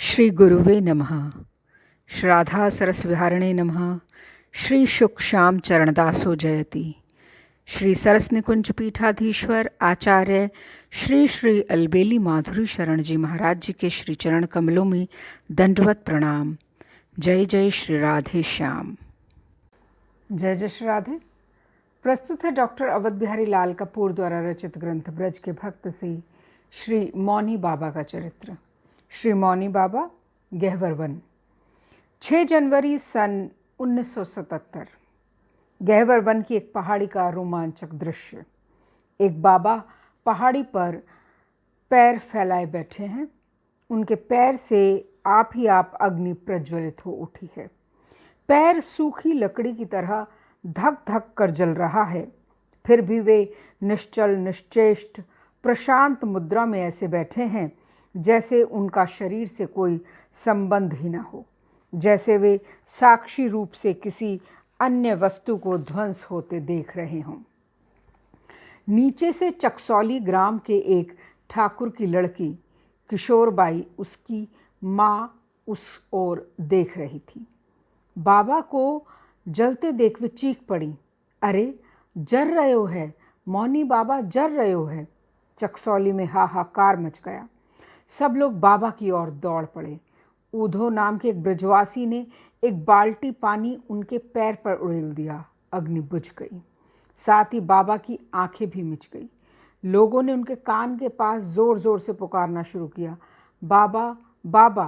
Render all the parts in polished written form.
श्री गुरुवे नमः। श्राद्धा सरसविहारिणे नमः। श्री शुक श्याम चरणदासो जयति। श्री सरस निकुंज पीठाधीश्वर आचार्य श्री श्री अलबेली माधुरी शरण जी महाराज जी के श्री चरण कमलों में दंडवत प्रणाम। जय जय श्री राधे श्याम। जय जय श्री राधे। प्रस्तुत है डॉक्टर अवध बिहारी लाल कपूर द्वारा रचित ग्रंथ ब्रज के भक्त से श्री मौनी बाबा का चरित्र। श्री मौनी बाबा, गहवर वन। 6 जनवरी सन 1977। गहवर वन की एक पहाड़ी का रोमांचक दृश्य। एक बाबा पहाड़ी पर पैर फैलाए बैठे हैं। उनके पैर से आप ही आप अग्नि प्रज्वलित हो उठी है। पैर सूखी लकड़ी की तरह धक धक कर जल रहा है। फिर भी वे निश्चल निश्चेष्ट प्रशांत मुद्रा में ऐसे बैठे हैं जैसे उनका शरीर से कोई संबंध ही न हो, जैसे वे साक्षी रूप से किसी अन्य वस्तु को ध्वंस होते देख रहे हों। नीचे से चकसौली ग्राम के एक ठाकुर की लड़की किशोरबाई, उसकी माँ, उस ओर देख रही थी। बाबा को जलते देख वे चीख पड़ी, अरे जल रहे हो है मौनी बाबा, जल रहे हो है। चकसौली में हाहाकार मच गया। सब लोग बाबा की ओर दौड़ पड़े। ऊधो नाम के एक ब्रजवासी ने एक बाल्टी पानी उनके पैर पर उड़ेल दिया। अग्नि बुझ गई। साथ ही बाबा की आंखें भी मिच गई। लोगों ने उनके कान के पास जोर जोर से पुकारना शुरू किया, बाबा बाबा।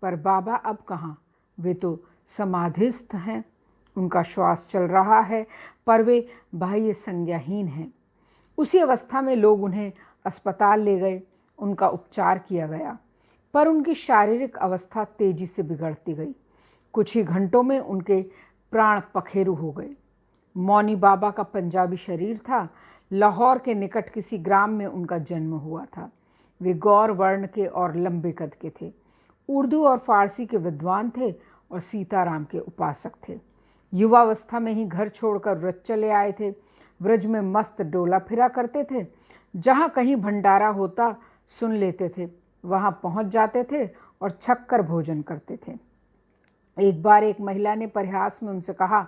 पर बाबा अब कहाँ, वे तो समाधिस्थ हैं। उनका श्वास चल रहा है पर वे बाह्य संज्ञाहीन हैं। उसी अवस्था में लोग उन्हें अस्पताल ले गए। उनका उपचार किया गया पर उनकी शारीरिक अवस्था तेजी से बिगड़ती गई। कुछ ही घंटों में उनके प्राण पखेरु हो गए। मौनी बाबा का पंजाबी शरीर था। लाहौर के निकट किसी ग्राम में उनका जन्म हुआ था। वे गौर वर्ण के और लंबे कद के थे। उर्दू और फारसी के विद्वान थे और सीताराम के उपासक थे। युवावस्था में ही घर छोड़कर व्रज चले आए थे। व्रज में मस्त डोला फिरा करते थे। जहाँ कहीं भंडारा होता सुन लेते थे, वहाँ पहुँच जाते थे और छक्कर भोजन करते थे। एक बार एक महिला ने परिहास में उनसे कहा,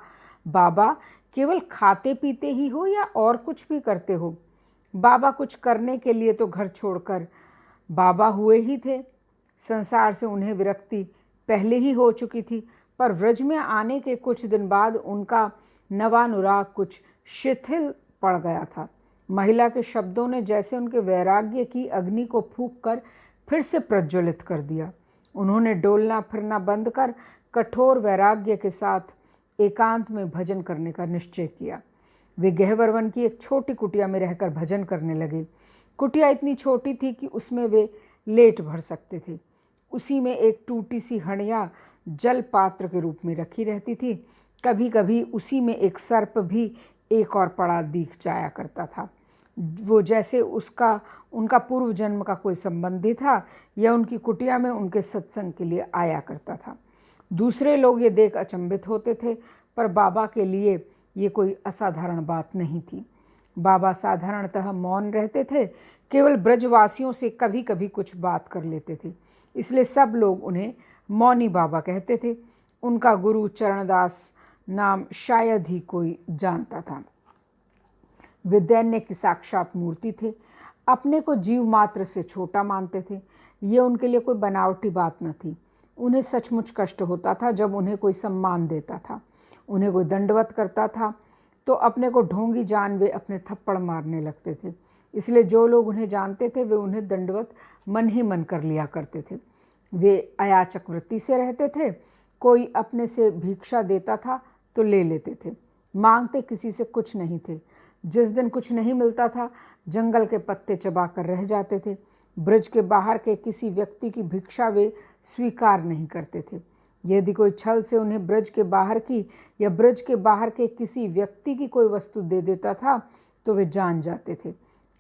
बाबा केवल खाते पीते ही हो या और कुछ भी करते हो? बाबा कुछ करने के लिए तो घर छोड़कर बाबा हुए ही थे। संसार से उन्हें विरक्ति पहले ही हो चुकी थी, पर व्रज में आने के कुछ दिन बाद उनका नवानुराग कुछ शिथिल पड़ गया था। महिला के शब्दों ने जैसे उनके वैराग्य की अग्नि को फूंक कर फिर से प्रज्वलित कर दिया। उन्होंने डोलना फिरना बंद कर कठोर वैराग्य के साथ एकांत में भजन करने का निश्चय किया। वे गहवर वन की एक छोटी कुटिया में रहकर भजन करने लगे। कुटिया इतनी छोटी थी कि उसमें वे लेट भर सकते थे। उसी में एक टूटी सी हंडिया जल पात्र के रूप में रखी रहती थी। कभी कभी उसी में एक सर्प भी एक और पड़ा दिख जाया करता था। वो जैसे उनका पूर्व जन्म का कोई संबंधी था या उनकी कुटिया में उनके सत्संग के लिए आया करता था। दूसरे लोग ये देख अचंभित होते थे, पर बाबा के लिए ये कोई असाधारण बात नहीं थी। बाबा साधारणतः मौन रहते थे, केवल ब्रजवासियों से कभी कभी कुछ बात कर लेते थे, इसलिए सब लोग उन्हें मौनी बाबा कहते थे। उनका गुरु चरणदास नाम शायद ही कोई जानता था। वे दैन्य की साक्षात मूर्ति थे। अपने को जीव मात्र से छोटा मानते थे। ये उनके लिए कोई बनावटी बात न थी। उन्हें सचमुच कष्ट होता था जब उन्हें कोई सम्मान देता था, उन्हें कोई दंडवत करता था तो अपने को ढोंगी जान वे अपने थप्पड़ मारने लगते थे। इसलिए जो लोग उन्हें जानते थे वे उन्हें दंडवत मन ही मन कर लिया करते थे। वे अयाचक वृत्ति से रहते थे। कोई अपने से भिक्षा देता था तो ले लेते थे। मांगते किसी से कुछ नहीं थे। जिस दिन कुछ नहीं मिलता था जंगल के पत्ते चबाकर रह जाते थे। ब्रज के बाहर के किसी व्यक्ति की भिक्षा वे स्वीकार नहीं करते थे। यदि कोई छल से उन्हें ब्रज के बाहर की या ब्रज के बाहर के किसी व्यक्ति की कोई वस्तु दे देता था तो वे जान जाते थे।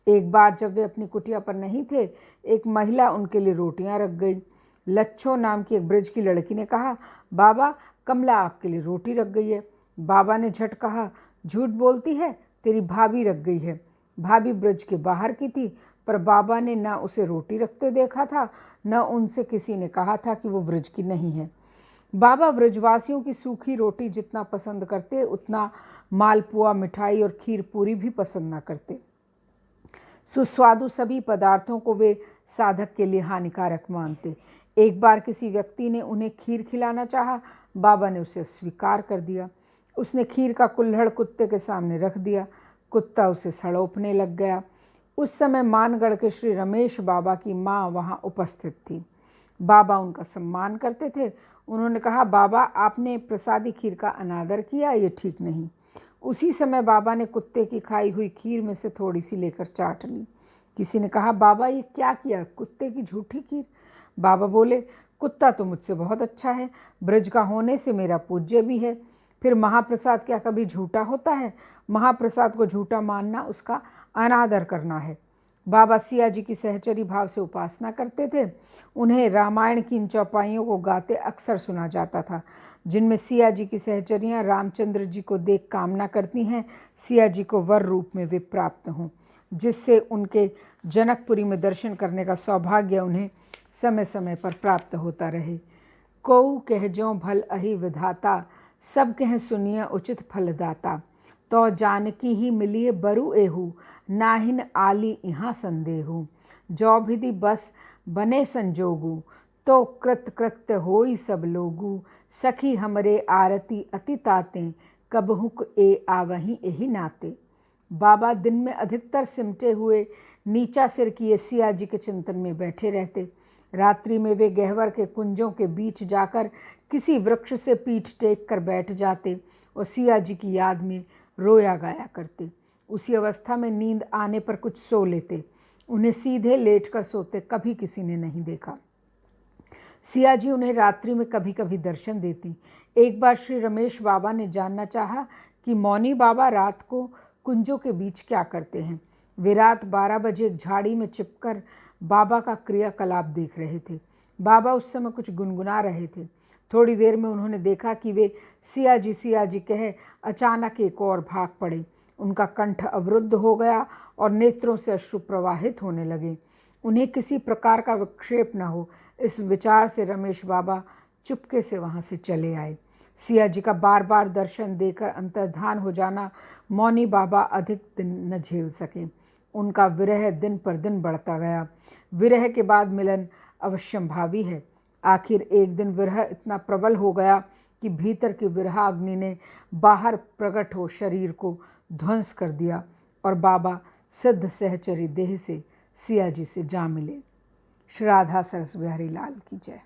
एक बार जब वे अपनी कुटिया पर नहीं थे, एक महिला उनके लिए रोटियां रख गई। लच्छो नाम की एक ब्रज की लड़की ने कहा, बाबा कमला आपके लिए रोटी रख गई है। बाबा ने झट कहा, झूठ बोलती है, तेरी भाभी रख गई है। भाभी ब्रज के बाहर की थी पर बाबा ने न उसे रोटी रखते देखा था, न उनसे किसी ने कहा था कि वो व्रज की नहीं है। बाबा व्रजवासियों की सूखी रोटी जितना पसंद करते, उतना मालपुआ, मिठाई और खीर पूरी भी पसंद न करते। सुस्वादु सभी पदार्थों को वे साधक के लिए हानिकारक मानते। एक बार किसी व्यक्ति ने उन्हें खीर खिलाना चाहा, बाबा ने उसे स्वीकार कर दिया। उसने खीर का कुल्हड़ कुत्ते के सामने रख दिया। कुत्ता उसे सड़ोपने लग गया। उस समय मानगढ़ के श्री रमेश बाबा की माँ वहाँ उपस्थित थी। बाबा उनका सम्मान करते थे। उन्होंने कहा, बाबा आपने प्रसादी खीर का अनादर किया, ये ठीक नहीं। उसी समय बाबा ने कुत्ते की खाई हुई खीर में से थोड़ी सी लेकर चाट ली। किसी ने कहा, बाबा ये क्या किया, कुत्ते की झूठी खीर। बाबा बोले, कुत्ता तो मुझसे बहुत अच्छा है, ब्रज का होने से मेरा पूज्य भी है। फिर महाप्रसाद क्या कभी झूठा होता है? महाप्रसाद को झूठा मानना उसका अनादर करना है। बाबा सिया जी की सहचरी भाव से उपासना करते थे। उन्हें रामायण की इन चौपाइयों को गाते अक्सर सुना जाता था, जिनमें सिया जी की सहचरियाँ रामचंद्र जी को देख कामना करती हैं सिया जी को वर रूप में वे प्राप्त हों, जिससे उनके जनकपुरी में दर्शन करने का सौभाग्य उन्हें समय समय पर प्राप्त होता रहे। कऊ कहजों भल अहि विधाता, सब कह सुनिए उचित फलदाता। तो जानकी ही मिलिए बरु एहू, नाहिन आली यहाँ संदेहू। जो विधि बस बने संजोगू, तो कृत कृत्य होई सब लोगू। सखी हमरे आरती अति ताते, कबहुक ए आवहीं एहि नाते। बाबा दिन में अधिकतर सिमटे हुए नीचा सिर किए सिया जी के चिंतन में बैठे रहते। रात्रि में वे गहवर के कुंजों के बीच जाकर किसी वृक्ष से पीठ टेक कर बैठ जाते और सिया जी की याद में रोया गाया करते। उसी अवस्था में नींद आने पर कुछ सो लेते। उन्हें सीधे लेटकर सोते कभी किसी ने नहीं देखा। सिया जी उन्हें रात्रि में कभी कभी दर्शन देती। एक बार श्री रमेश बाबा ने जानना चाहा कि मौनी बाबा रात को कुंजों के बीच क्या करते हैं। वे रात 12 बजे एक झाड़ी में छिपकर बाबा का क्रियाकलाप देख रहे थे। बाबा उस समय कुछ गुनगुना रहे थे। थोड़ी देर में उन्होंने देखा कि वे सिया जी कह अचानक एक और भाग पड़े। उनका कंठ अवरुद्ध हो गया और नेत्रों से अश्रु प्रवाहित होने लगे। उन्हें किसी प्रकार का विक्षेप न हो, इस विचार से रमेश बाबा चुपके से वहाँ से चले आए। सिया जी का बार बार दर्शन देकर अंतर्धान हो जाना मौनी बाबा अधिक दिन न झेल सके। उनका विरह दिन पर दिन बढ़ता गया। विरह के बाद मिलन अवश्यंभावी है। आखिर एक दिन विरह इतना प्रबल हो गया कि भीतर की विरहाग्नि ने बाहर प्रकट हो शरीर को ध्वंस कर दिया और बाबा सिद्ध सहचरी देह से सिया जी से जा मिले। श्री राधा सरस बिहारी लाल की जय।